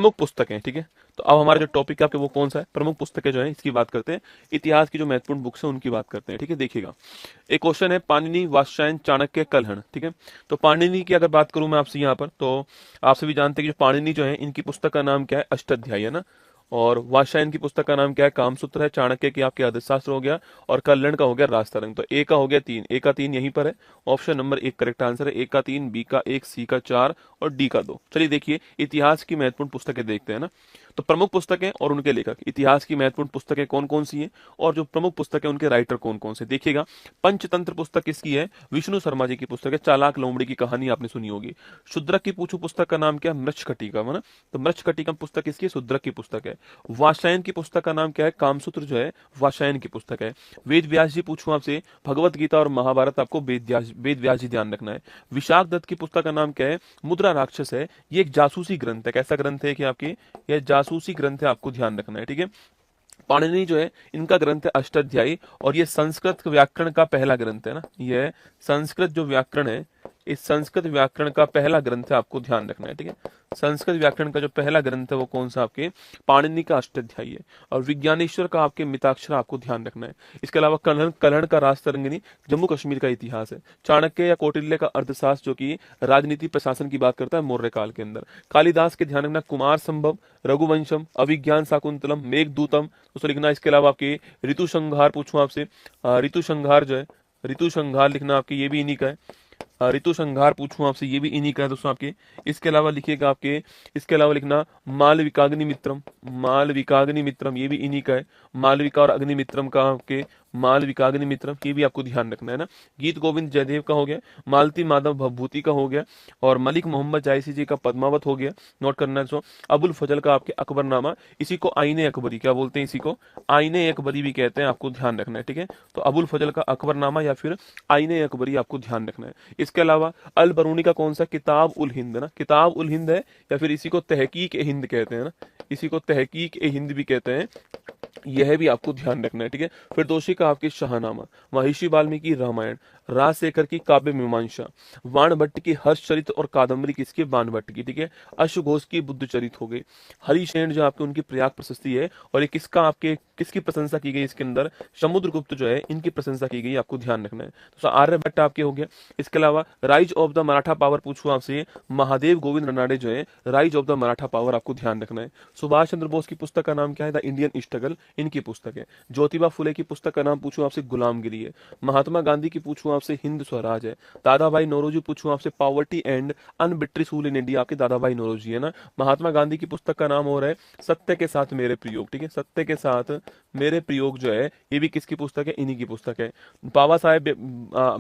प्रमुख पुस्तकें, ठीक है। तो अब हमारा जो टॉपिक है आपके वो कौन सा है, प्रमुख पुस्तकें जो है इसकी बात करते हैं, इतिहास की जो महत्वपूर्ण बुक्स है उनकी बात करते हैं, ठीक है। देखिएगा एक क्वेश्चन है, पाणिनि, वात्स्यायन, चाणक्य, कलहण, ठीक है। तो पाणिनि की अगर बात करूं मैं आपसे यहाँ पर, तो आप सभी जानते हैं कि जो पाणिनि जो है इनकी पुस्तक का नाम क्या है, अष्टाध्यायी, है ना। और वात्स्यायन की पुस्तक का नाम क्या है, कामसूत्र है। चाणक्य की आपके अर्थशास्त्र हो गया, और कल्हण का हो गया राजतरंग। तो ए का हो गया 3, ए का 3 यहीं पर है, ऑप्शन नंबर 1 करेक्ट आंसर है। ए का 3, बी का 1, सी का 4 और डी का 2। चलिए देखिए इतिहास की महत्वपूर्ण पुस्तकें देखते हैं ना। तो प्रमुख पुस्तकें और उनके लेखक, इतिहास की महत्वपूर्ण पुस्तकें कौन कौन सी हैं, और जो प्रमुख पुस्तकें उनके राइटर कौन कौन से। देखिएगा पंचतंत्र पुस्तक किसकी है, विष्णु शर्मा जी की पुस्तक है। चालाक लोमड़ी की कहानी आपने सुनी होगी। शूद्रक की पूछू पुस्तक का नाम क्या है, मृच्छकटिकम, है ना। तो मृच्छकटिकम पुस्तक किसकी है, शूद्रक की पुस्तक है। वात्स्यायन की पुस्तक का नाम क्या है, कामसूत्र जो है वात्स्यायन की पुस्तक है। वेद व्यास जी पूछूं आपसे, भगवत गीता और महाभारत आपको वेद व्यास जी ध्यान रखना है। विशाख दत्त की पुस्तक का नाम क्या है, मुद्रा राक्षस है। ये एक जासूसी ग्रंथ है। कैसा ग्रंथ है कि आपकी यह जासूसी ग्रंथ है, आपको ध्यान रखना है, ठीक है। पाणिनि जो है इनका ग्रंथ है अष्टाध्यायी, और ये संस्कृत व्याकरण का पहला ग्रंथ है ना। यह संस्कृत जो व्याकरण है, इस संस्कृत व्याकरण का पहला ग्रंथ है, आपको ध्यान रखना है, ठीक है। संस्कृत व्याकरण का जो पहला ग्रंथ है वो कौन सा, आपके पाणिनि का अष्टाध्यायी है। और विज्ञानेश्वर का आपके मिताक्षर आपको ध्यान रखना है। इसके अलावा कलहण का राजतरंगिणी जम्मू कश्मीर का इतिहास है। चाणक्य या कौटिल्य का अर्थशास्त्र जो कि राजनीति प्रशासन की बात करता है मौर्य काल के अंदर। कालिदास के ध्यान रखना कुमार संभव, रघुवंशम, अभिज्ञान शाकुंतलम, मेघदूतम उसको लिखना। इसके अलावा आपके ऋतु संहार पूछूं आपसे, ऋतु संहार जो है, ऋतु संहार लिखना आपके, ये भी इन्हीं का है। ऋतु संहार पूछूं आपसे, ये भी इन्हीं का है दोस्तों आपके। इसके अलावा लिखिएगा आपके, इसके अलावा लिखना मालविकाग्नि मित्रम, मालविकाग्नि मित्रम ये भी इन्हीं का है। मालविका और अग्निमित्रम का आपके मालविकाग्नि मित्रम, ये भी आपको ध्यान रखना है ना। गीत गोविंद जयदेव का हो गया, मालती माधव भभूति का हो गया, और मलिक मोहम्मद जायसी जी का पद्मावत हो गया, नोट करना है। अबुल फजल का आपके अकबरनामा, इसी को आईने अकबरी क्या बोलते हैं, इसी को आईने अकबरी भी कहते हैं, आपको ध्यान रखना है, ठीक है। तो अबुल फजल का अकबरनामा या फिर आईने अकबरी आपको ध्यान रखना है। इसके अलावा अल बरूनी का कौन सा, किताब उल हिंद ना, किताब उल हिंद है, या फिर इसी को तहकीक ए हिंद कहते हैं ना, इसी को तहकीक ए हिंद भी कहते हैं, यह भी आपको ध्यान रखना है, ठीक है। फिरदौसी का आपके शाहनामा, महर्षि वाल्मीकि रामायण, राजशेखर की काव्य मीमांसा, वाणभट्ट की हर्षचरित और कादम्बरी किसके, वाणभट्ट की, ठीक है। अश्वघोष की बुद्ध चरित हो गई। हरिशेन जो आपके उनकी प्रयाग प्रशस्ति है, और ये किसका आपके किसकी प्रशंसा की गई इसके अंदर, समुद्रगुप्त जो है इनकी प्रशंसा की गई, आपको ध्यान रखना है। तो आर्यभट्ट आपके हो गया। इसके अलावा rise of the Maratha power पूछूं आपसे, महादेव गोविंद रनाडे जो है rise of the Maratha power, आपको ध्यान रखना है। सुभाष चंद्र बोस की पुस्तक का नाम क्या है, द इंडियन स्ट्रगल, इनकी पुस्तक है। ज्योतिबा फुले की पुस्तक का नाम पूछूं आपसे, गुलामगिरी है। महात्मा गांधी की पूछूं आपसे, हिंद स्वराज है। दादा भाई नौरोजी पूछूं आपसे, poverty and un-British rule in India, आपके दादा भाई नौरोजी है ना। महात्मा गांधी की पुस्तक का नाम हो रहा है सत्य के साथ मेरे प्रयोग, ठीक है। सत्य के साथ मेरे प्रयोग जो है ये भी किसकी पुस्तक है, इन्हीं की पुस्तक है। बाबा साहेब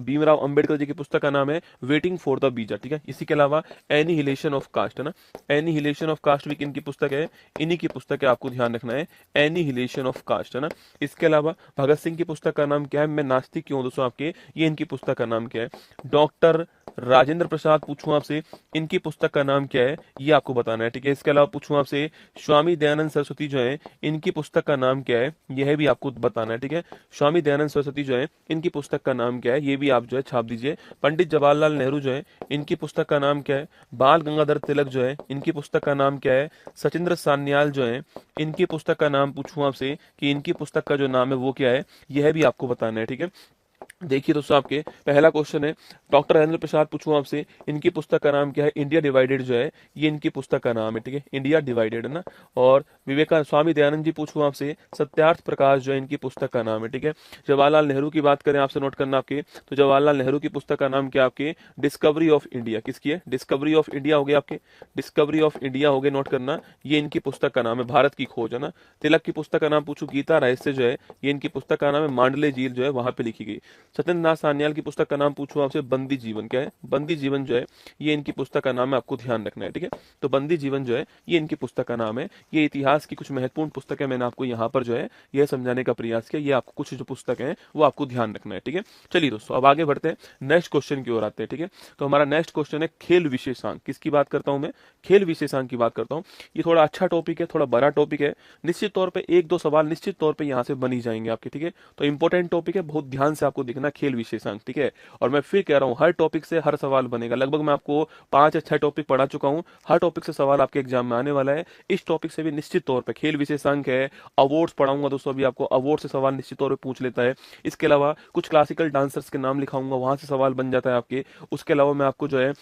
भीमराव अंबेडकर जी की पुस्तक का नाम है वेटिंग फॉर द बीजा, ठीक है। इसी के अलावा एनिहिलेशन ऑफ कास्ट है ना, एनिहिलेशन ऑफ कास्ट भी इनकी पुस्तक है, इन्हीं की पुस्तक है, आपको ध्यान रखना है, एनिहिलेशन ऑफ कास्ट है ना। इसके अलावा भगत सिंह की पुस्तक का नाम क्या है, मैं नास्तिक क्यों दोस्तों आपके, ये इनकी पुस्तक का नाम क्या है। डॉक्टर राजेंद्र प्रसाद पूछूं आपसे, इनकी पुस्तक का नाम क्या है, ये आपको बताना है, ठीक है। इसके अलावा पूछूं आपसे स्वामी दयानंद सरस्वती जो है इनकी पुस्तक का नाम क्या है, यह भी आपको बताना है, ठीक है। स्वामी दयानंद सरस्वती जो है इनकी पुस्तक का नाम क्या है, ये भी आप जो है छाप दीजिए। पंडित जवाहरलाल नेहरू जो है इनकी पुस्तक का नाम क्या है। बाल गंगाधर तिलक जो है इनकी पुस्तक का नाम क्या है। सचिंद्र सान्याल जो है इनकी पुस्तक का नाम पूछूं आपसे कि इनकी पुस्तक का जो नाम है वो क्या है, यह भी आपको बताना है, ठीक है। देखिए दोस्तों आपके पहला क्वेश्चन है, डॉक्टर राजेंद्र प्रसाद पूछूं आपसे, इनकी पुस्तक का नाम क्या है, इंडिया डिवाइडेड जो है ये इनकी पुस्तक का नाम है, ठीक है, इंडिया डिवाइडेड है ना। और विवेकानंद स्वामी दयानंद जी पूछूं आपसे, सत्यार्थ प्रकाश जो है इनकी पुस्तक का नाम है, ठीक है। जवाहरलाल नेहरू की बात करें आपसे, नोट करना आपके, तो जवाहरलाल नेहरू की पुस्तक का नाम क्या आपके, डिस्कवरी ऑफ इंडिया, किसकी है, डिस्कवरी ऑफ इंडिया हो गया आपके, डिस्कवरी ऑफ इंडिया हो गए, नोट करना, ये इनकी पुस्तक का नाम है, भारत की खोज है ना। तिलक की पुस्तक का नाम पूछूं, गीता रहस्य जो है ये इनकी पुस्तक का नाम है, मांडले झील जो है वहां पे लिखी गई। सत्येंद्र नाथ सान्याल की पुस्तक का नाम पूछूं आपसे, बंदी जीवन, क्या है, बंदी जीवन जो है ये इनकी पुस्तक का नाम है, आपको ध्यान रखना है, ठीक है। तो बंदी जीवन जो है ये इनकी पुस्तक का नाम है। ये इतिहास की कुछ महत्वपूर्ण पुस्तक है, मैंने आपको यहाँ पर जो है यह समझाने का प्रयास किया, ये आपको कुछ जो पुस्तक है वो आपको ध्यान रखना है, ठीक है। चलिए दोस्तों अब आगे बढ़ते हैं, नेक्स्ट क्वेश्चन की ओर आते हैं, ठीक है। तो हमारा नेक्स्ट क्वेश्चन है खेल विशेषांक, किसकी बात करता हूं मैं, खेल विशेषांक की बात करता हूं। ये थोड़ा अच्छा टॉपिक है, थोड़ा बड़ा टॉपिक है, निश्चित तौर पर एक दो सवाल निश्चित तौर पर यहाँ से बन ही जाएंगे आपके, ठीक है। तो इंपॉर्टेंट टॉपिक है, बहुत ध्यान से आपको आपको देखना खेल विशेषांक, ठीक है। और मैं फिर कह रहा हूँ हर टॉपिक से हर सवाल बनेगा, लगभग मैं आपको 5 या 6 टॉपिक पढ़ा चुका हूँ, हर टॉपिक से सवाल आपके एग्जाम में आने वाला है। इस टॉपिक से भी निश्चित तौर पर खेल विशेषांक है, अवार्ड्स पढ़ाऊंगा दोस्तों, अभी आपको अवार्ड से सवाल निश्चित तौर पर पूछ लेता है। इसके अलावा कुछ क्लासिकल डांसर्स के नाम लिखाऊंगा, वहां से सवाल बन जाता है आपके। उसके अलावा मैं आपको जो है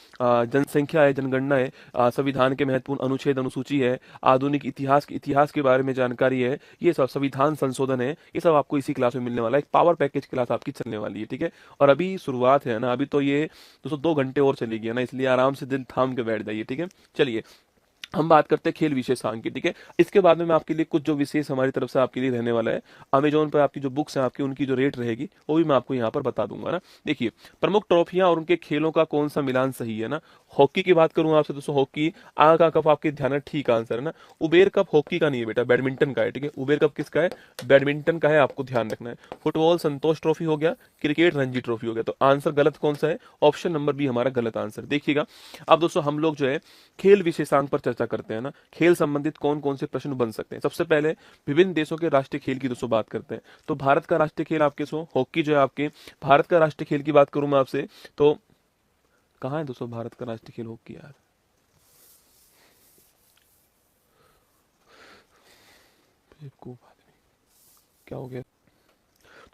जनसंख्या है, जनगणना है, संविधान के महत्वपूर्ण अनुच्छेद अनुसूची है, आधुनिक इतिहास के बारे में जानकारी है, ये सब संविधान संशोधन है, ये सब आपको इसी क्लास में मिलने वाला है। एक पावर पैकेज क्लास आपकी चलने वाली है, ठीक है। और अभी शुरुआत है ना, अभी तो ये दोस्तों 2 घंटे और चलेगी ना, इसलिए आराम से दिल थाम के बैठ जाइए, ठीक है। चलिए हम बात करते हैं खेल विशेषांक की, ठीक है। इसके बाद में मैं आपके लिए कुछ जो विशेष हमारी तरफ से आपके लिए रहने वाला है, अमेजोन पर आपकी जो बुक्स हैं आपकी, उनकी जो रेट रहेगी वो भी मैं आपको यहाँ पर बता दूंगा ना। देखिए, प्रमुख ट्रॉफियां और उनके खेलों का कौन सा मिलान सही है ना। हॉकी की बात करूं आपसे दोस्तों, हॉकी आगा कप आपके ध्यान है, ठीक आंसर है ना। उबेर कप हॉकी का नहीं है बेटा, बैडमिंटन का है, ठीक है। उबेर कप किसका है, बैडमिंटन का है, आपको ध्यान रखना है। फुटबॉल संतोष ट्रॉफी हो गया, क्रिकेट रणजी ट्रॉफी हो गया। तो आंसर गलत कौन सा है, ऑप्शन नंबर बी हमारा गलत आंसर। देखिएगा अब दोस्तों, हम लोग जो है खेल विशेषांक पर चर्चा करते हैं ना, खेल संबंधित कौन कौन से प्रश्न बन सकते हैं। सबसे पहले विभिन्न देशों के राष्ट्रीय खेल की दोस्तों बात करते हैं। तो भारत का राष्ट्रीय खेल आपके सो हॉकी जो है आपके, भारत का राष्ट्रीय खेल की बात करूं मैं आपसे तो कहां है दोस्तों भारत का राष्ट्रीय खेल हॉकी यार, क्या हो गया।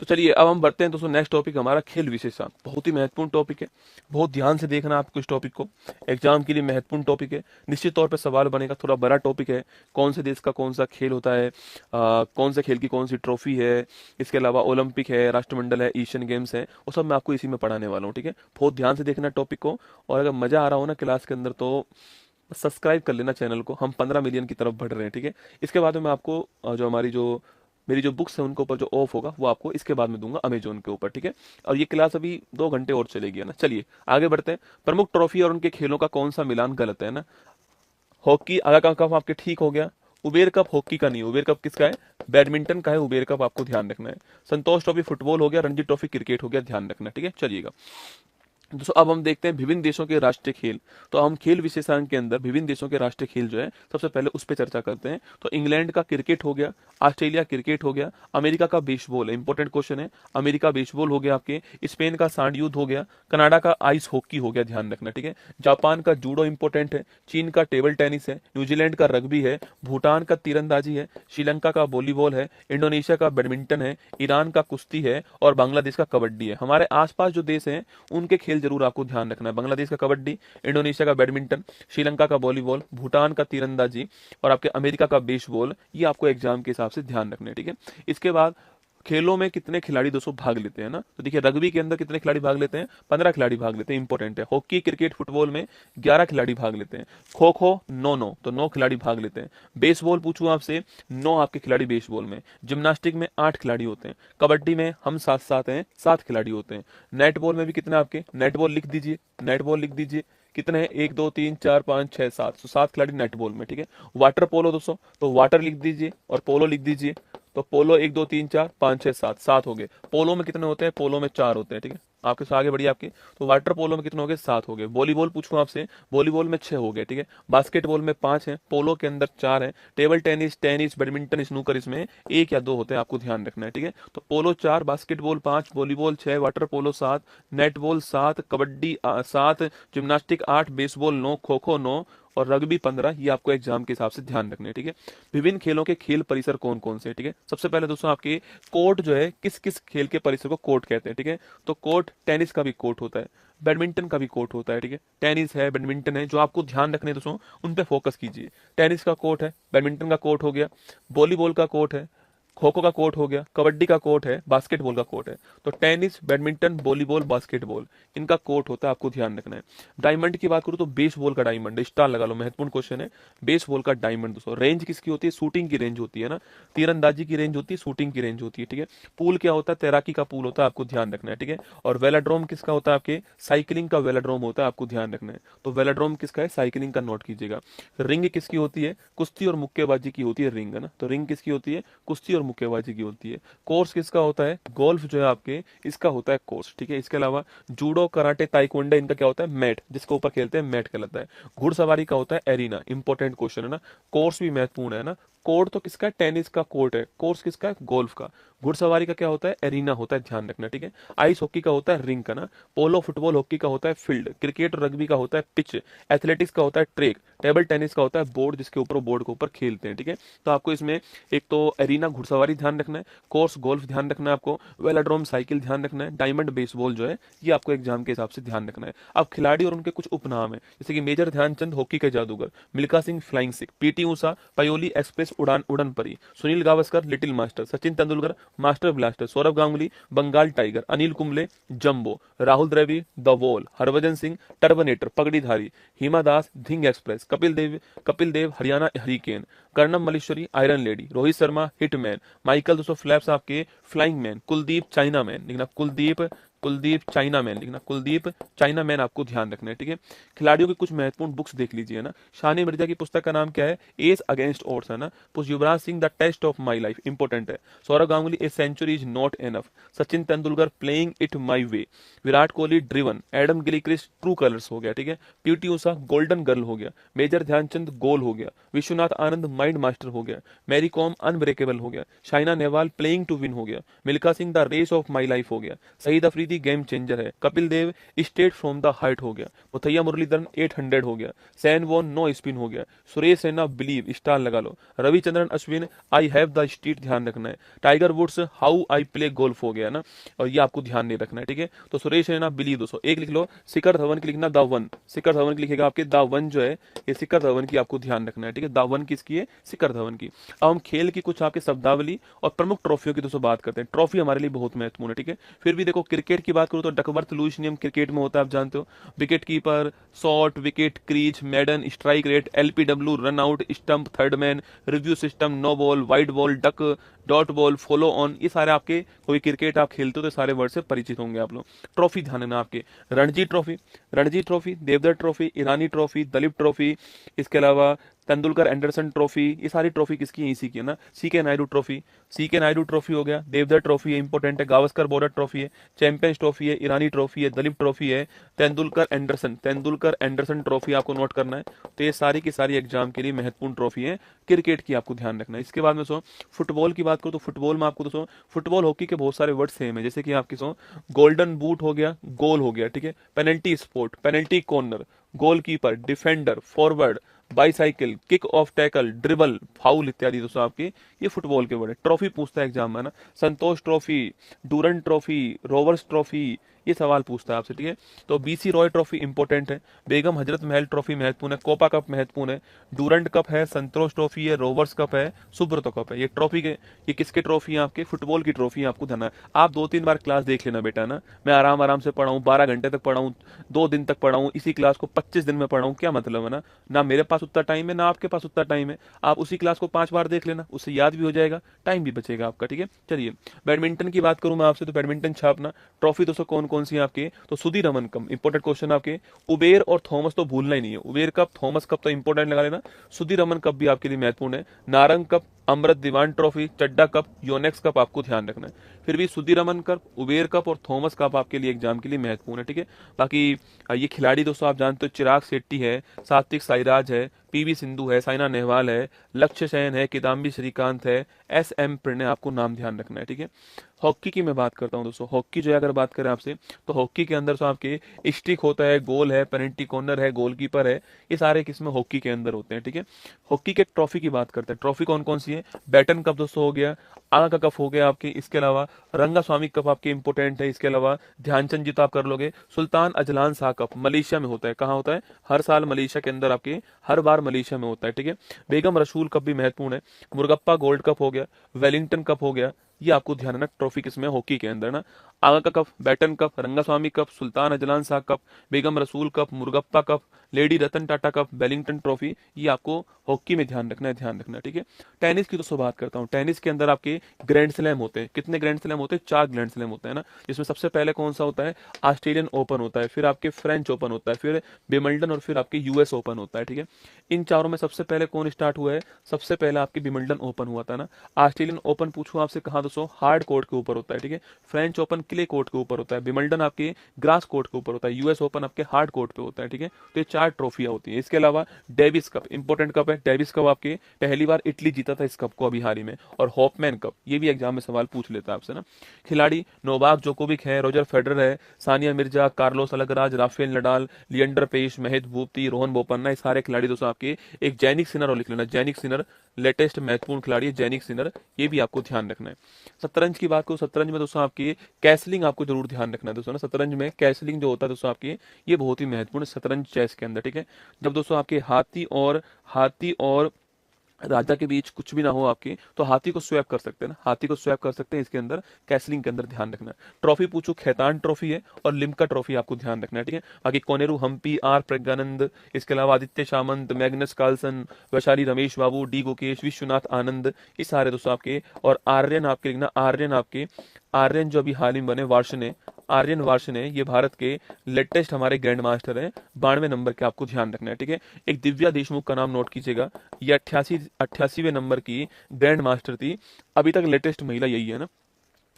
तो चलिए अब हम बढ़ते हैं दोस्तों, नेक्स्ट टॉपिक हमारा खेल विशेषांक, बहुत ही महत्वपूर्ण टॉपिक है, बहुत ध्यान से देखना आपको इस टॉपिक को, एग्जाम के लिए महत्वपूर्ण टॉपिक है, निश्चित तौर पर सवाल बनेगा। थोड़ा बड़ा टॉपिक है, कौन से देश का कौन सा खेल होता है, कौन से खेल की कौन सी ट्रॉफी है, इसके अलावा ओलंपिक है, राष्ट्रमंडल है, एशियन गेम्स है, वो सब मैं आपको इसी में पढ़ाने वाला हूँ, ठीक है। बहुत ध्यान से देखना टॉपिक को, और अगर मजा आ रहा हो ना क्लास के अंदर तो सब्सक्राइब कर लेना चैनल को, हम 15 मिलियन की तरफ बढ़ रहे हैं, ठीक है। इसके बाद में मैं आपको जो हमारी जो मेरी जो बुक्स है उनके ऊपर जो ऑफ होगा वो आपको इसके बाद में दूंगा अमेजोन के ऊपर, ठीक है। और ये क्लास अभी 2 घंटे और चलेगी है ना। चलिए आगे बढ़ते हैं। प्रमुख ट्रॉफी और उनके खेलों का कौन सा मिलान गलत है ना। हॉकी आगा का कप आपके ठीक हो गया, उबेर कप हॉकी का नहीं, उबेर कप किसका है, बैडमिंटन का है, उबेर कप आपको ध्यान रखना है। संतोष ट्रॉफी फुटबॉल हो गया, रणजी ट्रॉफी क्रिकेट हो गया, ध्यान रखना, ठीक है। चलिएगा दोस्तों अब हम देखते हैं विभिन्न देशों के राष्ट्रीय खेल। तो हम खेल विशेषांक के अंदर विभिन्न देशों के राष्ट्रीय खेल जो है सबसे पहले उस पर चर्चा करते हैं। तो इंग्लैंड का क्रिकेट हो गया, ऑस्ट्रेलिया क्रिकेट हो गया, अमेरिका का बेसबॉल है, इंपॉर्टेंट क्वेश्चन है, अमेरिका बेसबॉल हो गया आपके, स्पेन का सांड युद्ध हो गया, कनाडा का आइस हॉकी हो गया, ध्यान रखना, ठीक है। जापान का जूडो इंपॉर्टेंट है, चीन का टेबल टेनिस है, न्यूजीलैंड का रग्बी है, भूटान का तीरंदाजी है, श्रीलंका का वॉलीबॉल है, इंडोनेशिया का बैडमिंटन है, ईरान का कुश्ती है, और बांग्लादेश का कबड्डी है। हमारे आसपास जो देश हैं उनके खेल जरूर आपको ध्यान रखना है, बांग्लादेश का कबड्डी, इंडोनेशिया का बैडमिंटन, श्रीलंका का वॉलीबॉल, भूटान का तीरंदाजी, और आपके अमेरिका का बेसबॉल, ये आपको एग्जाम के हिसाब से ध्यान रखना है, ठीक है। इसके बाद खेलों में कितने खिलाड़ी दोस्तों भाग लेते हैं ना। तो देखिए रग्बी के अंदर कितने खिलाड़ी भाग लेते हैं, 15 खिलाड़ी भाग लेते हैं, इंपॉर्टेंट है। हॉकी क्रिकेट फुटबॉल में 11 खिलाड़ी भाग लेते हैं, खो खो 9 तो 9 खिलाड़ी भाग लेते हैं। बेसबॉल पूछूं आपसे, 9 आपके खिलाड़ी बेसबॉल में। जिम्नास्टिक में 8 खिलाड़ी होते हैं, कबड्डी में हम 7 हैं, 7 खिलाड़ी होते हैं। नेटबॉल में भी कितने आपके, नेटबॉल लिख दीजिए, नेटबॉल लिख दीजिए, कितने हैं, 1 2 3 4 5 6 7, तो 7 खिलाड़ी नेटबॉल में, ठीक है। वाटर पोलो दोस्तों, तो वाटर लिख दीजिए और पोलो लिख दीजिए, तो पोलो 1 2 3 4 5 6 7, 7 हो गए। पोलो में कितने होते हैं, पोलो में 4 होते हैं, ठीक है। आपके साथ आगे बढ़िए आपके, तो वाटर पोलो में कितने हो गए, 7 हो गए। वॉलीबॉल पूछूं आपसे, वॉलीबॉल में 6 हो गए, ठीक है। बास्केटबॉल में 5 है, पोलो के अंदर 4 है, table tennis, tennis, badminton, snooker इसमें 1 या 2 होते हैं, आपको ध्यान रखना है, ठीक है। तो पोलो 4, basketball 5, volleyball 6, water polo 7, netball 7, kabaddi 7, gymnastic 8, baseball 9, kho kho 9 और रग्बी 15। ये आपको एग्जाम के हिसाब से ध्यान रखने हैं, ठीक है। विभिन्न खेलों के खेल परिसर कौन कौन से, ठीक है। सबसे पहले दोस्तों आपके कोर्ट जो है, किस किस खेल के परिसर को कोर्ट कहते हैं, ठीक है। तो कोर्ट, टेनिस का भी कोर्ट होता है, बैडमिंटन का भी कोर्ट होता है, ठीक है। टेनिस है, बैडमिंटन है, जो आपको ध्यान रखने हैं दोस्तों उन पे फोकस कीजिए। टेनिस का कोर्ट है, बैडमिंटन का कोर्ट हो गया, वॉलीबॉल का कोर्ट है, खो खो का कोर्ट हो गया, कबड्डी का कोर्ट है, बास्केटबॉल का कोर्ट है। तो टेनिस, बैडमिंटन, वॉलीबॉल, बास्केटबॉल, इनका कोर्ट होता है, आपको ध्यान रखना है। डायमंड की बात करूं तो बेसबॉल का डायमंड, स्टार लगा लो, महत्वपूर्ण क्वेश्चन है। बेसबॉल का डायमंड दोस्तों, रेंज किसकी होती है, शूटिंग की रेंज होती है ना, तीरंदाजी की रेंज होती है, शूटिंग की रेंज होती है, ठीक है। पूल क्या होता है, तैराकी का पूल होता है, आपको ध्यान रखना है, ठीक है। और वेलाड्रोम किसका होता है, आपके साइकिलिंग का वेलाड्रोम होता है, आपको ध्यान रखना है। तो वेलाड्रोम किसका है, साइकिलिंग का, नोट कीजिएगा। रिंग किसकी होती है, कुश्ती और मुक्केबाजी की होती है रिंग, है ना। तो रिंग किसकी होती है, कुश्ती और मुक्केबाजी की होती है। कोर्स किसका होता है, गोल्फ जो है आपके, इसका होता है कोर्स, ठीक है। इसके अलावा जूडो, कराटे, ताइक्वांडो, इनका क्या होता है, मैट, जिसके ऊपर खेलते हैं मैट कहलाता है। घुड़सवारी का होता है एरिना, इंपॉर्टेंट क्वेश्चन है ना, कोर्स भी महत्वपूर्ण है ना। कोर्ट तो किसका है, टेनिस का कोर्ट है, कोर्स किसका है, गोल्फ का। घुड़सवारी का क्या होता है, एरिना होता है, ध्यान रखना, ठीक है। आइस हॉकी का होता है रिंग का ना, पोलो फुटबॉल हॉकी का होता है फील्ड, क्रिकेट और रग्बी का होता है पिच, एथलेटिक्स का होता है ट्रैक, टेबल टेनिस का होता है बोर्ड जिसके ऊपर बोर्ड के ऊपर खेलते हैं, ठीक है। तो आपको इसमें एक तो एरिना घुड़सवारी ध्यान रखना है, कोर्स गोल्फ ध्यान रखना है आपको, वेलोड्रोम साइकिल ध्यान रखना है, डायमंड बेसबॉल जो है ये आपको एग्जाम के हिसाब से ध्यान रखना है। अब खिलाड़ी और उनके कुछ उपनाम है, जैसे कि मेजर ध्यानचंद हॉकी के जादूगर, Milkha Singh flying Sikh, P T Usha Payyoli express उड़ान उड़न परी, Sunil Gavaskar little master, Sachin Tendulkar master blaster, Sourav Ganguly Bengal tiger, Anil Kumble jumbo, Rahul Dravid the wall, Harbhajan Singh turbanator पगड़ीधारी, Hima Das Dhing express, Kapil Dev Haryana hurricane, Karnam Malleswari iron lady, Rohit Sharma hitman, Michael दोस्तों फ्लैप्स आपके flying man, Kuldeep chinaman लिखना, कुलदीप चाइना मैन लिखना, कुलदीप चाइना मैन आपको ध्यान रखना है, ठीक है। खिलाड़ियों की कुछ महत्वपूर्ण बुक्स देख लीजिए ना। शानी मिर्जा की पुस्तक का नाम क्या है, एज अगेंस्ट ऑड्स है ना। Yuvraj Singh the test of my life important है। Sourav Ganguly a century is not enough, Sachin Tendulkar playing it my way, Virat Kohli driven, Adam Gilchrist true colours हो गया, ठीक है। पीटी उषा गोल्डन गर्ल हो गया, मेजर ध्यानचंद गोल हो गया, विश्वनाथ आनंद माइंड मास्टर हो गया, मैरी कॉम अनब्रेकेबल हो गया, Saina Nehwal Playing to Win हो गया, Milkha Singh The Race of my Life हो गया, सईद अफरीदी गेम चेंजर है, Kapil Dev Straight from the Heart हो गया, मुथैया मुरलीधरन 800 हो गया, सैन वॉन नो स्पिन हो गया, सुरेश रैना बिलीव स्टार लगा लो, Ravichandran Ashwin I have the street ध्यान रखना है, Tiger Woods how I play golf हो गया ना, और ये आपको ध्यान नहीं रखना है, ठीक है। तो सुरेश रैना बिलीव दोस्तों एक लिख लो, शिखर धवन की लिखना द वन, शिखर धवन की लिखेगा आपके द वन जो है ये शिखर धवन की आपको ध्यान रखना है, ठीक है। द वन किसकी है, शिखर धवन की। अब हम खेल की कुछ आपके शब्दावली और प्रमुख ट्रॉफियों की दोस्तों बात करते हैं। ट्रॉफी हमारे लिए बहुत महत्वपूर्ण है, ठीक है। फिर भी देखो क्रिकेट की बात करूं तो डकवर्थ लुईस नियम क्रिकेट में होता है, आप जानते हो। Wicket keeper, shot, wicket, crease, maiden, strike rate, LBW, run out, stump, third man, review system, no ball, wide ball, duck, dot ball, follow on, ये सारे आपके कोई क्रिकेट आप खेलते हो तो सारे वर्ड से परिचित होंगे आप लोग। ट्रॉफी ध्यान देना आपके, रणजी ट्रॉफी, देवधर ट्रॉफी, ईरानी ट्रॉफी, दलीप ट्रॉफी, इसके अलावा तेंदुलकर एंडरसन ट्रॉफी, ये सारी ट्रॉफी किसकी है, इसी की है ना। सी के नायडू ट्रॉफी हो गया, देवधर ट्रॉफी है इंपॉर्टेंट है, गावस्कर बॉर्डर ट्रॉफी है, चैंपियंस ट्रॉफी है, ईरानी ट्रॉफी है, दलीप ट्रॉफी है, तेंदुलकर एंडरसन ट्रॉफी आपको नोट करना है। तो ये सारी की सारी एग्जाम के लिए महत्वपूर्ण ट्रॉफी है क्रिकेट की, आपको ध्यान रखना है। इसके बाद में फुटबॉल की बात करो तो फुटबॉल में आपको दोस्तों फुटबॉल हॉकी के बहुत सारे वर्ड सेम है, जैसे कि आपकी गोल्डन बूट हो गया, गोल हो गया, ठीक है। Penalty spot, penalty corner, goalkeeper, defender, forward, bicycle, kick off tackle, dribble, foul इत्यादि दोस्तों आपके ये फुटबॉल के वर्ड है। ट्रॉफी पूछता है एग्जाम में ना, Santosh trophy, Durand trophy, Rovers trophy, ये सवाल पूछता है आपसे, ठीक है। तो बीसी रॉय ट्रॉफी इंपॉर्टेंट है, बेगम हजरत महल ट्रॉफी महत्वपूर्ण है, कोपा कप महत्वपूर्ण है, डूरंट कप है, संतोष ट्रॉफी है, रोवर्स कप है, सुब्रतो कप है। ये ट्रॉफी के ये किसके ट्रॉफी है, आपके फुटबॉल की ट्रॉफी है, आपको ध्यान है। आप 2-3 बार क्लास देख लेना बेटा ना, मैं आराम से पढ़ाऊँ, 12 घंटे तक पढ़ाऊँ, 2 दिन तक पढ़ाऊँ, इसी क्लास को 25 दिन में पढ़ाऊँ, क्या मतलब है ना। ना मेरे पास उतना टाइम है, ना आपके पास उतना टाइम है। आप उसी क्लास को 5 बार देख लेना, उससे याद भी हो जाएगा, टाइम भी बचेगा आपका, ठीक है। चलिए बैडमिंटन की बात करूं मैं आपसे तो बैडमिंटन छापना ट्रॉफी दोस्तों कौन कौन सी है आपके, तो Sudhir Raman cup important question आपके, उबेर और थॉमस तो भूलना ही नहीं है, उबेर कप थॉमस कप तो इंपॉर्टेंट लगा लेना, सुधीर रमन कप भी आपके लिए महत्वपूर्ण है, नारंग कप, अमृत दीवान ट्रॉफी, चड्डा कप, योनेक्स कप आपको ध्यान रखना है। फिर भी Sudhir Raman cup, Uber cup और थॉमस कप आपके लिए एग्जाम के लिए महत्वपूर्ण है, ठीक है। बाकी ये खिलाड़ी दोस्तों आप जानते हो, चिराग शेट्टी है, सात्विक साईराज है, पीवी सिंधु है, साइना नेहवाल है, लक्ष्य सेन है, किदाम्बी श्रीकांत है, एसएम प्रणय, आपको नाम ध्यान रखना है, ठीक है। हॉकी की मैं बात करता हूं दोस्तों, हॉकी जो है अगर बात करें आपसे तो हॉकी के अंदर तो आपके स्टिक होता है, गोल है, पेनल्टी कॉर्नर है, गोलकीपर है, ये सारे किस्में हॉकी के अंदर होते हैं, ठीक है। हॉकी के ट्रॉफी की बात करते हैं, ट्रॉफी कौन कौन सी है, बैटन कप दोस्तों हो गया, आगा का कप हो गया आपके, इसके अलावा रंगा स्वामी कप आपके इंपोर्टेंट है, इसके अलावा ध्यानचंद जी तो आप कर लोगे, सुल्तान अजलान शाह कप मलेशिया में होता है, कहाँ होता है, हर साल मलेशिया के अंदर आपके हर बार मलेशिया में होता है, ठीक है। बेगम रसूल कप भी महत्वपूर्ण है, मुर्गप्पा गोल्ड कप हो गया, वेलिंगटन कप हो गया, ये आपको ध्यान रखना ट्रॉफी किसमें हॉकी के अंदर ना, आगा का cup, Beighton cup, Rangaswamy cup, Sultan Azlan Shah cup, Begum Rasool cup, Murugappa cup, lady Ratan Tata cup, Wellington trophy, ये आपको हॉकी में ध्यान रखना है, ठीक है। टेनिस की दोस्तों बात करता हूँ, टेनिस के अंदर आपके ग्रैंड स्लैम होते हैं। कितने ग्रैंड स्लैम होते हैं? 4 ग्रैंड स्लैम होते हैं ना, जिसमें सबसे पहले कौन सा होता है? ऑस्ट्रेलियन ओपन होता है, फिर आपके फ्रेंच ओपन होता है, फिर विंबलडन और फिर आपके यूएस ओपन होता है। ठीक है, इन चारों में सबसे पहले कौन स्टार्ट हुआ है? सबसे पहले आपके विंबलडन ओपन हुआ था ना। ऑस्ट्रेलियन ओपन पूछूं आपसे कहाँ दोस्तों? हार्ड कोर्ट के ऊपर होता है। ठीक है, फ्रेंच ओपन क्ले कोर्ट के ऊपर होता है, विंबलडन आपके ग्रास कोर्ट के ऊपर होता है, यूएस ओपन आपके हार्ड कोर्ट पे होता है। ठीक है, तो ये 4 ट्रॉफियां होती है। इसके अलावा डेविस कप, इंपॉर्टेंट कप है। डेविस कप आपके पहली बार इटली जीता था इस कप को अभी हाल ही में। और हॉपमैन कप, ये भी एग्जाम में सवाल पूछ लेता है आपसे ना। खिलाड़ी नोवाक जोकोविक है, रोजर फेडरर है, Sania Mirza, Carlos Alcaraz, Rafael Nadal, Leander Paes, Mahesh Bhupathi, Rohan Bopanna, ये सारे खिलाड़ी दोस्तों आपके। एक जैनिक सिनर और लिख लेना, जैनिक सिनर लेटेस्ट महत्वपूर्ण खिलाड़ी है जैनिक सिनर, ये भी आपको ध्यान रखना है। शतरंज की बात करूं, शतरंज में दोस्तों आपकी कैसलिंग आपको जरूर ध्यान रखना है दोस्तों ना। शतरंज में कैसलिंग जो होता है दोस्तों आपकी, ये बहुत ही महत्वपूर्ण शतरंज चेस के अंदर। ठीक है, जब दोस्तों आपके हाथी और राजा के बीच कुछ भी ना हो आपके, तो हाथी को स्वैप कर सकते हैं ना, हाथी को स्वैप कर सकते हैं। इसके अंदर कैसलिंग के अंदर ध्यान रखना है। ट्रॉफी पूछो, खैतान ट्रॉफी है और लिम्का ट्रॉफी आपको ध्यान रखना है। ठीक है, बाकी कोनेरू हम्पी, आर प्रज्ञानंद, इसके अलावा आदित्य सामंत, मैग्नस कार्लसन, वैशाली रमेश बाबू, डी गुकेश, विश्वनाथ आनंद, ये सारे दोस्तों आपके। और आर्यन आपके लिखना, आर्यन जो अभी हाल ही में बने, आर्यन वार्षने, ये भारत के लेटेस्ट हमारे ग्रैंड मास्टर हैं, 92वें नंबर के, आपको ध्यान रखना है। ठीक है, एक दिव्या देशमुख का नाम नोट कीजिएगा, ये 88वें नंबर की ग्रैंड मास्टर थी। अभी तक लेटेस्ट महिला यही है ना।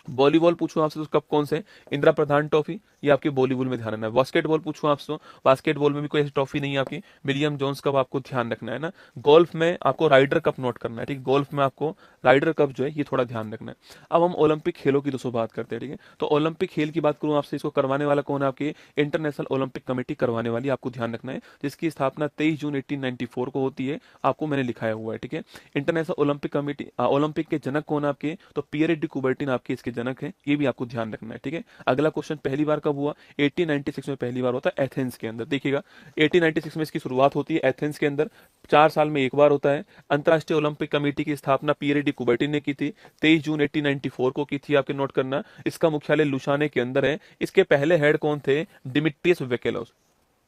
वॉलीबॉल पूछूं आपसे तो कप कौन से? इंदिरा प्रधान ट्रॉफी, ये आपके वॉलीबॉल में ध्यान रखना है। बास्केटबॉल पूछूं आपसे तो बास्केटबॉल में भी कोई ऐसी ट्रॉफी नहीं है आपकी। विलियम जोन्स कप आपको ध्यान रखना है ना। गोल्फ में आपको राइडर कप नोट करना है। ठीक है, गोल्फ में आपको राइडर कप जो है ये थोड़ा ध्यान रखना है। अब हम ओलंपिक खेलों की दोस्तों बात करते हैं। ठीक है, तो ओलंपिक खेल की बात करूं आपसे, इसको करवाने वाला कौन है? आपकी इंटरनेशनल ओलंपिक कमेटी करवाने वाली, आपको ध्यान रखना है, जिसकी स्थापना 23 जून 1894 को होती है, आपको मैंने लिखाया हुआ है। ठीक है, इंटरनेशनल ओलंपिक कमेटी, ओलंपिक के जनक कौन है आपके? तो पियरे डी कुबर्टिन आपके इसके जनक है, ये भी आपको ध्यान रखना है। ठीक है, अगला क्वेश्चन पहली बार कब हुआ? 1896 में पहली बार होता है एथेंस के अंदर। देखिएगा 1896 में इसकी शुरुआत होती है एथेंस के अंदर, 4 साल में एक बार होता है। अंतर्राष्ट्रीय ओलंपिक कमेटी की स्थापना पियरे डी कुबर्टिन ने की थी, 23 जून 1894 को की थी, आपके नोट करना। इसका मुख्यालय लुसाने के अंदर है। इसके पहले हेड कौन थे? Demetrios Vikelas.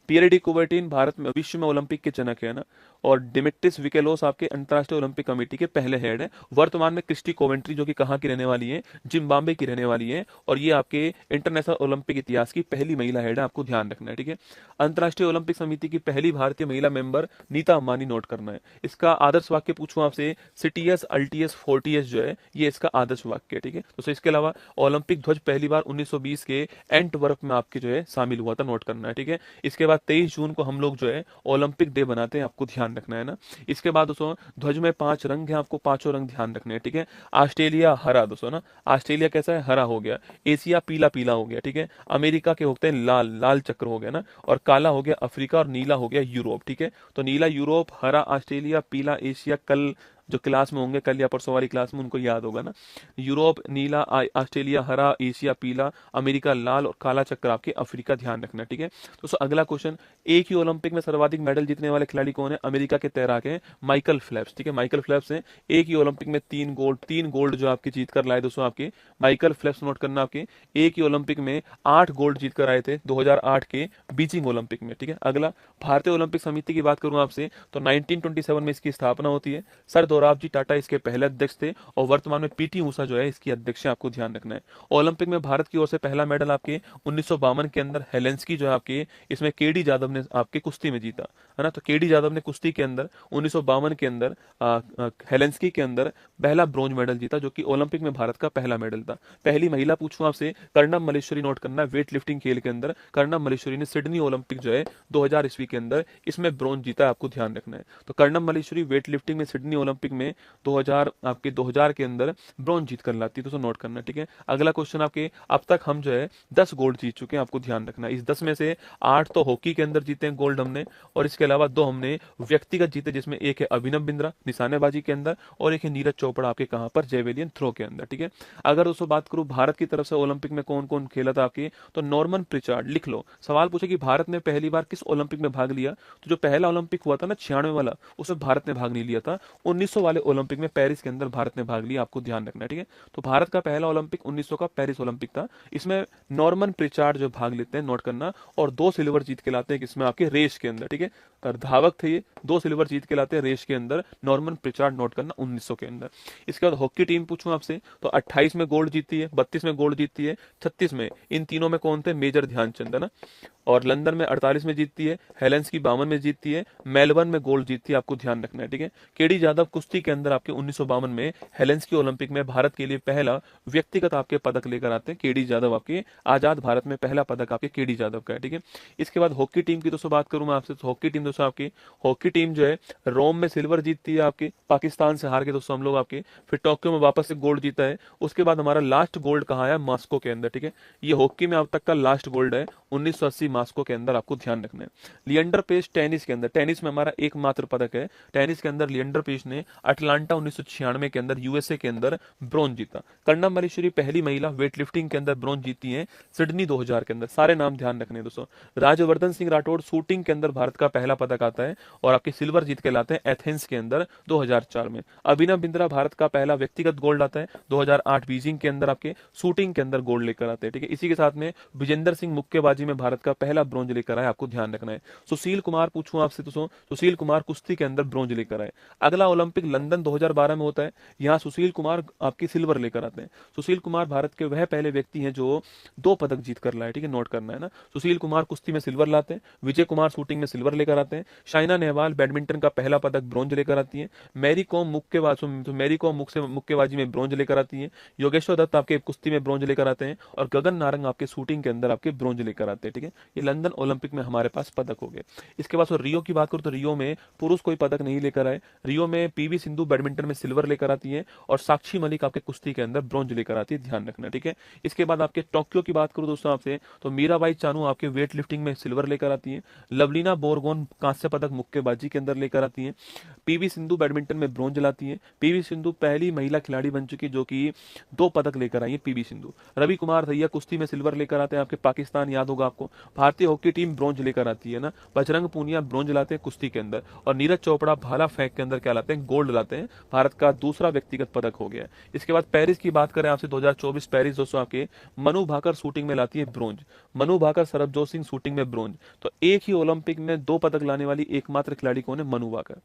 Pierre de Coubertin Bharat में विश्व में ओलंपिक के जनक है ना, और डिमिट्रिस विकेलोस आपके अंतर्राष्ट्रीय ओलंपिक कमेटी के पहले हेड है। वर्तमान में क्रिस्टी कोवेंट्री जो कि कहाँ की रहने वाली है? जिम्बाब्वे की रहने वाली है, और ये आपके इंटरनेशनल ओलंपिक इतिहास की पहली महिला हेड है, आपको ध्यान रखना है। ठीक है, अंतर्राष्ट्रीय ओलंपिक समिति की पहली भारतीय महिला मेंबर नीता अंबानी, नोट करना है। इसका आदर्श वाक्य पूछूं आपसे, सिटियस अल्टियस फोर्टियस जो है ये इसका आदर्श वाक्य है। ठीक है, तो इसके अलावा ओलंपिक ध्वज पहली बार 1920 के एंटवर्प में आपके जो है शामिल हुआ था, नोट करना है। ठीक है, इसके बाद 23 जून को हम लोग जो है ओलंपिक डे बनाते हैं, आपको ध्यान रखना है ना। इसके बाद दोस्तों ध्वज में 5 रंग हैं, आपको पांचों रंग ध्यान रखने हैं। ठीक है, ऑस्ट्रेलिया हरा दोस्तों ना, ऑस्ट्रेलिया कैसा है? हरा हो गया। एशिया पीला पीला हो गया। ठीक है, अमेरिका के होते हैं लाल, लाल चक्र हो गया ना, और काला हो गया अफ्रीका, और नीला हो गया यूरोप। ठीक है, तो नीला यूरोप, हरा ऑस्ट्रेलिया, पीला एशिया। कल जो क्लास में होंगे, कल या परसों वाली क्लास में, उनको याद होगा ना, यूरोप नीला, ऑस्ट्रेलिया हरा, एशिया पीला, अमेरिका लाल, और काला चक्र आपके अफ्रीका, ध्यान रखना। ठीक है, तो अगला क्वेश्चन, एक ही ओलंपिक में सर्वाधिक मेडल जीतने वाले खिलाड़ी कौन है? अमेरिका के तैराक हैं माइकल फेल्प्स। ठीक है, माइकल फेल्प्स हैं, एक ही ओलंपिक में 3 गोल्ड जो आपकी जीत कर लाए दोस्तों आपके माइकल फेल्प्स, नोट करना आपके। एक ही ओलंपिक में 8 गोल्ड जीत कर आए थे 2008 के बीजिंग ओलंपिक में। ठीक है, अगला भारतीय ओलंपिक समिति की बात करूं आपसे तो 1927 में इसकी स्थापना होती है। सर दोराबजी टाटा इसके पहले अध्यक्ष थे, और वर्तमान में पीटी ऊषा जो है इसकी अध्यक्ष है, आपको ध्यान रखना है। ओलंपिक में भारत की ओर से पहला मेडल आपके 1952 के अंदर हेलेंस्की जो है आपके, इसमें केडी जादव ने आपके कुश्ती में जीता है ना। तो केडी जादव ने कुश्ती के अंदर 1952 के अंदर हेलेंस्की के अंदर पहला ब्रॉन्ज मेडल जीता, जो कि ओलंपिक में भारत का पहला मेडल था। पहली महिला पूछूं आपसे, कर्णम मल्लेश्वरी, नोट करना है। वेट लिफ्टिंग खेल के अंदर कर्णम मल्लेश्वरी ने सिडनी ओलंपिक जो है 2000 ईस्वी के अंदर इसमें ब्रॉन्ज जीता है, आपको ध्यान रखना है। तो कर्णम मल्लेश्वरी वेट लिफ्टिंग में सिडनी ओलंपिक में 2000 के अंदर ब्रॉन्ज जीत कर लाती है, तो नोट करना। ठीक है, अगला क्वेश्चन आपके, अब तक हम जो है 10 गोल्ड जीत चुके हैं, आपको ध्यान रखना है। इस 10 में से 8 तो हॉकी के अंदर जीते हैं गोल्ड हमने, और इसके अलावा 2 हमने व्यक्तिगत जीते, जिसमें एक है अभिनव बिंद्रा निशानेबाजी के अंदर, और एक है नीरज चोपड़ा आपके कहां पर? जेवेलियन थ्रो के अंदर। ठीक है, अगर दोस्तों बात करूं भारत की तरफ से ओलंपिक में कौन कौन खेला था आपके, तो नॉर्मन प्रिचार्ड, लिख लो। सवाल पूछे कि भारत ने पहली बार किस ओलंपिक में भाग लिया, तो जो पहला ओलंपिक हुआ था ना 96 वाला, उसमें भारत ने भाग नहीं लिया था। 1900 वाले ओलंपिक में पेरिस के अंदर भारत ने भाग लिया, आपको ध्यान रखना है, ठीक है। तो भारत का पहला ओलंपिक 1900 का पेरिस ओलंपिक था। इसमें नॉर्मन प्रिचार्ड जो भाग लेते हैं, नोट करना, और 2 सिल्वर जीत के लाते हैं किसमें, आपके रेस के अंदर, ठीक है। और धावक थे ये, 2 सिल्वर जीत के लाते हैं रेस के अंदर, नॉर्मन प्रिचार्ड, नोट करना, 1900 के अंदर। इसके बाद हॉकी टीम पूछूं आपसे, तो 28 में गोल्ड जीती है, 32 में गोल्ड जीती है, 36 में, इन तीनों में कौन थे, मेजर ध्यानचंद, है ना। और लंदन में 48 में जीतती है, हेलेंस्की 52 में जीतती है, मेलबर्न में गोल्ड जीतती है, आपको ध्यान रखना है, ठीक है। केडी जाधव कुश्ती के अंदर आपके 1952 में हेलेंस्की ओलंपिक में भारत के लिए पहला व्यक्तिगत आपके पदक लेकर आते हैं। केडी जाधव आपके आजाद भारत में पहला पदक आपके केडी जाधव का है, ठीक है। इसके बाद हॉकी टीम की दोस्तों बात करूं मैं आपसे, तो हॉकी टीम दोस्तों आपकी, हॉकी टीम जो है रोम में सिल्वर जीतती है, आपके पाकिस्तान से हार के दोस्तों हम लोग आपके, फिर टोक्यो में वापस से गोल्ड जीता है। उसके बाद हमारा लास्ट गोल्ड कहाँ आया, मास्को के अंदर, ठीक है। ये हॉकी में अब तक का लास्ट गोल्ड है 1980 मास्को के अंदर, आपको ध्यान रखना है। लिएंडर पेस टेनिस के अंदर, टेनिस में हमारा एकमात्र पदक है टेनिस के अंदर, लिएंडर पेस ने अटलांटा 1996 के अंदर यूएसए के अंदर ब्रॉन्ज जीता। कर्णम मल्लेश्वरी पहली महिला वेट लिफ्टिंग के अंदर ब्रॉन्ज जीती है सिडनी 2000 के अंदर, सारे नाम ध्यान रखने दोस्तों। राजवर्धन सिंह राठौड़ शूटिंग के अंदर भारत का पहला पदक आता है और आपके सिल्वर जीत के लाते हैं एथेंस के अंदर 2004 में। अभिनव बिंद्रा भारत का पहला व्यक्तिगत गोल्ड आता है 2008 बीजिंग के अंदर, आपके शूटिंग के अंदर गोल्ड लेकर आते हैं, ठीक है। इसी के साथ में विजेंदर सिंह मुक्केबाजी में भारत का पहला ब्रॉन्ज लेकर आए, आपको ध्यान रखना है। सुशील कुमार पूछूं आपसे दोस्तों, सुशील कुमार कुश्ती के अंदर ब्रॉन्ज लेकर आए। अगला ओलंपिक लंदन 2012 में होता है, यहाँ सुशील कुमार आपकी सिल्वर लेकर आते हैं। सुशील कुमार भारत के वह पहले व्यक्ति हैं जो 2 पदक जीत कर लाए, ठीक है, नोट करना है ना। सुशील कुमार कुश्ती में सिल्वर लाते हैं, विजय कुमार शूटिंग में सिल्वर लेकर आते हैं, शाइना नेहवाल बैडमिंटन का पहला पदक ब्रॉन्ज लेकर आती है, मैरी कॉम मुक्केबाजी में ब्रॉन्ज लेकर आती है, योगेश्वर दत्त आपके कुश्ती में ब्रॉन्ज लेकर आते हैं, और गगन नारंग आपके शूटिंग के अंदर आपके ब्रॉन्ज लेकर आते हैं, ठीक है। ये लंदन ओलंपिक में हमारे पास पदक हो गए। इसके बाद रियो की बात करूं तो रियो में पुरुष कोई पदक नहीं लेकर आए। रियो में पीवी सिंधु बैडमिंटन में सिल्वर लेकर आती है और साक्षी मलिक आपके कुश्ती के अंदर ब्रॉन्ज लेकर आती है, ध्यान रखना, ठीक है। इसके बाद आपके टोक्यो की बात करूं दोस्तों आपसे, तो मीराबाई चानू आपके वेट लिफ्टिंग में सिल्वर लेकर आती है, लवलीना बोरगोन कांस्य पदक मुक्केबाजी के अंदर लेकर आती है, पीवी सिंधु बैडमिंटन में ब्रॉन्ज लाती है। पीवी सिंधु पहली महिला खिलाड़ी बन चुकी जो कि 2 पदक लेकर आई है, पीवी सिंधु। रवि कुमार दहिया कुश्ती में सिल्वर लेकर आते हैं, आपके पाकिस्तान, याद होगा आपको। भारतीय हॉकी टीम ब्रॉन्ज लेकर आती है ना, बजरंग पूनिया ब्रॉन्ज लाते हैं कुश्ती के अंदर, और नीरज चोपड़ा भाला फेंक के अंदर क्या लाते हैं, गोल्ड लाते हैं, भारत का दूसरा व्यक्तिगत पदक हो गया। इसके बाद पेरिस की बात करें आपसे, 2024 पेरिस दोस्तों आपके, मनु भाकर शूटिंग में लाती है ब्रॉन्ज, मनु भाकर सरबजोत सिंह शूटिंग में ब्रॉन्ज। तो एक ही ओलंपिक में 2 पदक लाने वाली एकमात्र खिलाड़ी कौन है, मनु भाकर,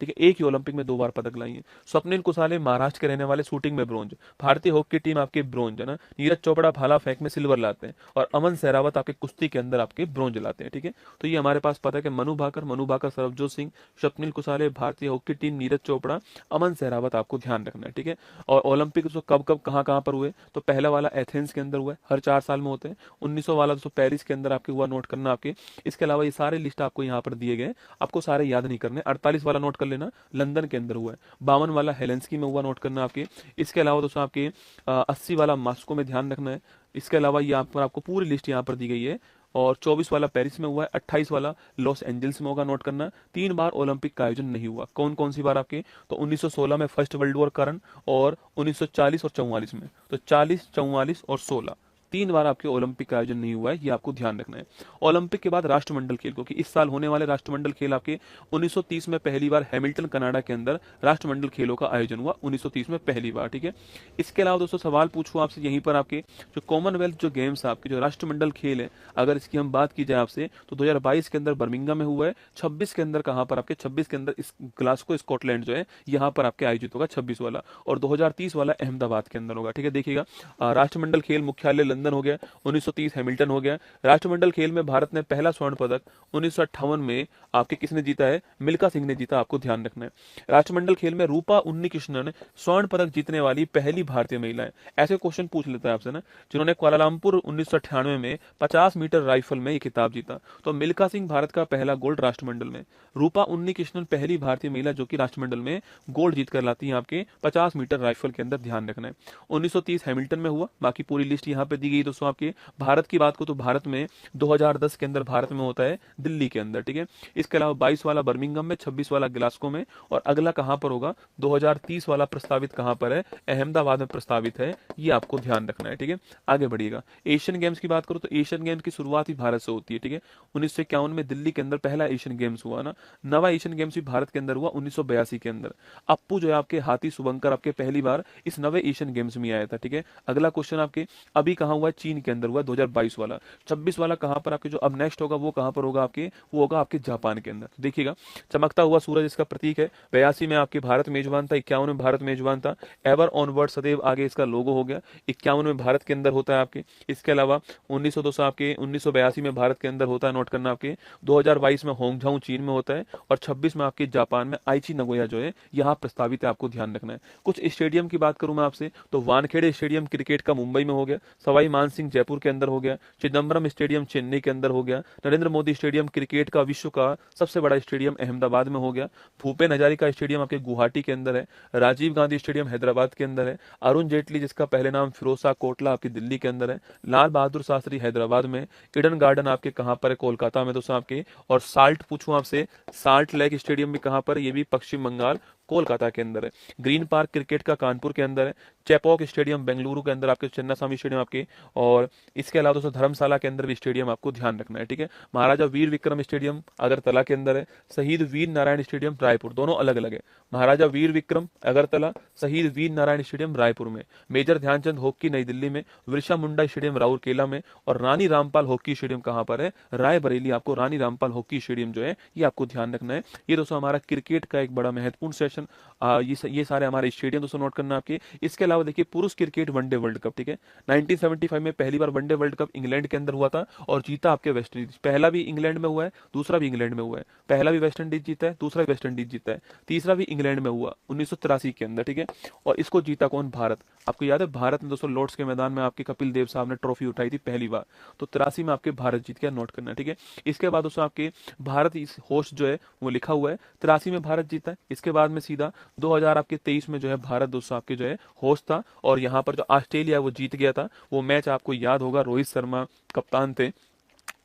ठीक है। एक ही ओलंपिक में 2 बार पदक लाई है। स्वप्निल कुसाले महाराष्ट्र के रहने वाले शूटिंग में ब्रॉन्ज। भारतीय हॉकी टीम आपके ब्रॉन्ज, है ना। नीरज चोपड़ा भाला फेंक में सिल्वर लाते हैं, और अमन सहरावत आपके कुश्ती के अंदर आपके ब्रॉन्ज लाते हैं, ठीक है। तो ये हमारे पास पदक है, मनु भाकर सरबजोत सिंह, स्वप्निल कुसाले, भारतीय हॉकी टीम, नीरज चोपड़ा, अमन सहरावत, आपको ध्यान रखना है, ठीक है। और ओलंपिक कब कब कहाँ कहाँ पर हुए, तो पहला वाला एथेंस के अंदर हुआ है, हर 4 साल में होते हैं। 1900 वाला दोस्तों पेरिस के अंदर आपके हुआ, नोट करना आपके। इसके अलावा ये सारे लिस्ट आपको यहाँ पर दिए गए, आपको सारे याद नहीं करने। 48 वाला नोट कर लेना, लंदन के अंदर हुआ है। 52 वाला हेलेंस्की में हुआ, नोट करना आपके। इसके अलावा दोस्तों आपके 80 वाला मास्को में, ध्यान रखना है। इसके अलावा यहाँ पर आपको पूरी लिस्ट यहाँ पर दी गई है। और 24 वाला पेरिस में हुआ है, 28 वाला लॉस एंजल्स में होगा, नोट करना। 3 बार ओलंपिक का आयोजन नहीं हुआ, कौन कौन सी बार आपके, तो 1916 में फर्स्ट वर्ल्ड वॉर कारण, और 1940 और 44 में, तो 40, 44 और 16, 3 बार आपके ओलंपिक का आयोजन नहीं हुआ है, ये आपको ध्यान रखना है। ओलंपिक के बाद राष्ट्रमंडल खेल, क्योंकि इस साल होने वाले राष्ट्रमंडल खेल आपके 1930 में पहली बार हैमिल्टन कनाडा के अंदर राष्ट्रमंडल खेलों का आयोजन हुआ, 1930 में पहली बार, ठीक है। इसके अलावा दोस्तों सवाल पूछूं आपसे यहीं पर, आपके जो कॉमनवेल्थ जो गेम्स आपके जो राष्ट्रमंडल खेल है, अगर इसकी हम बात की जाए आपसे, तो 2022 के अंदर बर्मिंघम में हुआ है, 26 के अंदर कहां पर आपके, 26 के अंदर इस ग्लासगो स्कॉटलैंड जो है यहाँ पर आपके आयोजित होगा 26 वाला, और 2030 वाला अहमदाबाद के अंदर होगा, ठीक है। देखिएगा राष्ट्रमंडल खेल मुख्यालय लंदन हो गया, 1930 हैमिल्टन हो गया। राष्ट्रमंडल खेल में भारत ने पहला स्वर्ण पदक 1958 में आपके किसने जीता है, मिल्खा सिंह ने जीता, आपको ध्यान रखना है। राष्ट्रमंडल खेल में रूपा उन्नीकृष्णन स्वर्ण पदक जीतने वाली पहली भारतीय महिला है। ऐसे क्वेश्चन पूछ लेता है आपसे ना, जिन्होंने कुआलालंपुर 1998 में 50 मीटर राइफल में ये खिताब जीता। तो मिल्खा सिंह भारत का पहला गोल्ड राष्ट्रमंडल में, रूपा उन्नीकृष्णन पहली भारतीय महिला जो कि राष्ट्रमंडल में गोल्ड जीत कर लाती है आपके 50 मीटर राइफल के अंदर, ध्यान रखना है। 1930 हैमिल्टन में हुआ, बाकी पूरी लिस्ट यहाँ पे दी गई दोस्तों आपके भारत की बात को, तो भारत में 2010 के अंदर भारत में होता है दिल्ली के अंदर, ठीक है। इसके अलावा 22 वाला बर्मिंघम में, 26 वाला ग्लासगो में, और अगला कहां पर होगा 2030 वाला प्रस्तावित कहां पर है, अहमदाबाद में प्रस्तावित है, ये आपको ध्यान रखना है, ठीक है। आगे बढ़िएगा, एशियन गेम्स की बात करो तो एशियन गेम्स की शुरुआत ही भारत से होती है, ठीक है। 1951 में दिल्ली के अंदर पहला एशियन गेम्स हुआ ना। नवा एशियन गेम्स भी भारत के अंदर हुआ 1982 के अंदर। अप्पू जो है आपके हाथी शुभंकर आपके पहली बार इस नवे एशियन गेम्स में आया था, ठीक है। अगला क्वेश्चन आपके अभी कहां हुआ है, चीन के अंदर हुआ 2022 वाला। 26 वाला कहां पर आपके जो अब नेक्स्ट होगा वो कहां पर होगा आपके, वो होगा आपके जापान के अंदर। तो देखिएगा, चमकता हुआ सूरज इसका प्रतीक है। 82 में आपके भारत मेजबान था, 51 में भारत मेजबान था, एवर ऑनवर्ड सदैव आगे इसका लोगो हो गया। 51 में भारत के अंदर होता है आपके। इसके अलावा 1902 आपके 1982 में भारत के अंदर होता है, नोट करना आपके। 2022 में होंगझाऊ चीन में होता है, और 26 में आपके जापान में आइची नगोया जो है यहाँ प्रस्तावित है, आपको ध्यान रखना है। कुछ स्टेडियम की बात करूं मैं आपसे तो वानखेड़े स्टेडियम क्रिकेट का मुंबई में हो गया, सवाई मानसिंह जयपुर के अंदर हो गया, चिदम्बरम स्टेडियम चेन्नई के अंदर हो गया, नरेंद्र मोदी स्टेडियम क्रिकेट का विश्व का सबसे बड़ा स्टेडियम अहमदाबाद में हो गया, भूपेन हजारिका स्टेडियम आपके गुवाहाटी के अंदर है, राजीव गांधी स्टेडियम हैदराबाद के अंदर है, अरुण जेटली जिसका पहले नाम फिरोज शाह कोटला आपकी दिल्ली के अंदर है, लाल बहादुर शास्त्री हैदराबाद में, ईडन गार्डन आपके कहां पर है, कोलकाता में दोस्तों आपके, और साल्ट पूछूं आपसे, साल्ट लेक स्टेडियम भी कहां पर है, ये भी पश्चिम बंगाल कोलकाता के अंदर है, ग्रीन पार्क क्रिकेट का कानपुर के अंदर है, चेपॉक स्टेडियम बेंगलुरु के अंदर आपके, चन्नास्वामी स्टेडियम आपके, और इसके अलावा दोस्तों धर्मशाला के अंदर भी स्टेडियम आपको ध्यान रखना है, ठीक है। महाराजा वीर विक्रम स्टेडियम अगरतला के अंदर है, शहीद वीर नारायण स्टेडियम रायपुर, दोनों अलग अलग है। महाराजा वीर विक्रम अगरतला, शहीद वीर नारायण स्टेडियम रायपुर में, मेजर ध्यानचंद हॉकी नई दिल्ली में, बिरसा मुंडा स्टेडियम राउरकेला में, और रानी रामपाल हॉकी स्टेडियम कहां पर है, रायबरेली। आपको रानी रामपाल हॉकी स्टेडियम जो है ये आपको ध्यान रखना है। ये दोस्तों हमारा क्रिकेट का एक बड़ा महत्वपूर्ण सेशन, ये सारे हमारे स्टेडियम दोस्तों नोट करना आपके। इसके अलावा देखिए पुरुष क्रिकेट वनडे वर्ल्ड कप, ठीक है। 1975 में पहली बार वनडे वर्ल्ड कप इंग्लैंड के अंदर हुआ था, और जीता आपके वेस्ट इंडीज। पहला भी इंग्लैंड में हुआ है, दूसरा भी इंग्लैंड में हुआ है। पहला भी वेस्ट इंडीज जीता है, दूसरा भी वेस्ट इंडीज जीता है, तीसरा भी इंग्लैंड में हुआ 1983 के अंदर, ठीक है। और इसको जीता कौन, भारत। आपको याद है भारत में दोस्तों लॉर्ड्स के मैदान में आपके कपिल देव साहब ने ट्रॉफी उठाई थी पहली बार, तो 83 में आपके भारत जीत गया, नोट करना, ठीक है। इसके बाद दोस्तों आपके भारत इस होस्ट जो है वो लिखा हुआ है, 83 में भारत जीता है। इसके बाद में सीधा 2000 आपके 23 में जो है भारत दोस्तों आपके जो है होस्ट था, और यहाँ पर जो ऑस्ट्रेलिया वो जीत गया था। वो मैच आपको याद होगा, रोहित शर्मा कप्तान थे,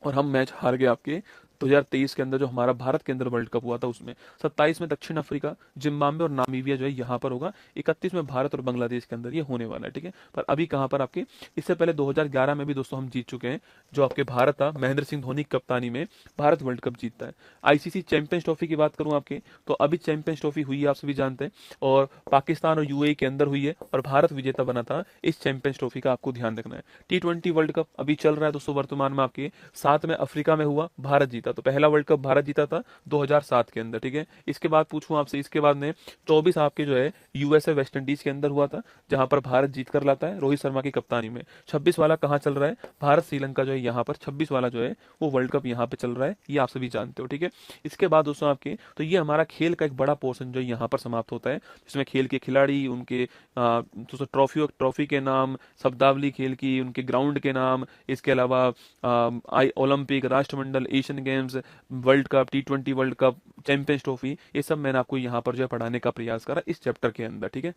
और हम मैच हार गए आपके 2023 के अंदर जो हमारा भारत के अंदर वर्ल्ड कप हुआ था उसमें। 27 में दक्षिण अफ्रीका, जिम्बाब्वे और नामीबिया जो है यहाँ पर होगा। 31 में भारत और बांग्लादेश के अंदर ये होने वाला है, ठीक है। पर अभी कहाँ पर आपके, इससे पहले 2011 में भी दोस्तों हम जीत चुके हैं, जो आपके भारत था, महेंद्र सिंह धोनी की कप्तानी में भारत वर्ल्ड कप जीतता है। आईसीसी चैंपियंस ट्रॉफी की बात करूं आपके, तो अभी चैंपियंस ट्रॉफी हुई है, आप सभी जानते हैं, और पाकिस्तान और यूएई के अंदर हुई है, और भारत विजेता बना था इस चैंपियंस ट्रॉफी का, आपको ध्यान रखना है। T20 वर्ल्ड कप अभी चल रहा है दोस्तों वर्तमान में आपके, 7 में अफ्रीका में हुआ, भारत जीता। तो पहला वर्ल्ड कप भारत जीता था 2007 के अंदर, ठीक है। इसके बाद पूछूं आपसे, इसके बाद ने 24 आपके जो है यूएसए वेस्ट इंडीज के अंदर हुआ था, जहां पर भारत जीत कर लाता है रोहित शर्मा की कप्तानी में। 26 वाला कहां चल रहा है, भारत श्रीलंका जो है यहाँ पर 26 वाला जो है वो वर्ल्ड कप यहाँ पे चल रहा है, ये आप सभी जानते हो, ठीक है। इसके बाद दोस्तों आपके, तो ये हमारा खेल का एक बड़ा पोर्शन जो यहाँ पर समाप्त होता है, जिसमें खेल के खिलाड़ी, उनके दोस्तों ट्रॉफी के नाम, शब्दावली खेल की, उनके ग्राउंड के नाम, इसके अलावा ओलंपिक, राष्ट्रमंडल, Asian games, world cup, T20 world cup, champions trophy, ये सब मैंने आपको यहाँ पर जो है पढ़ाने का प्रयास करा इस चैप्टर के अंदर, ठीक है।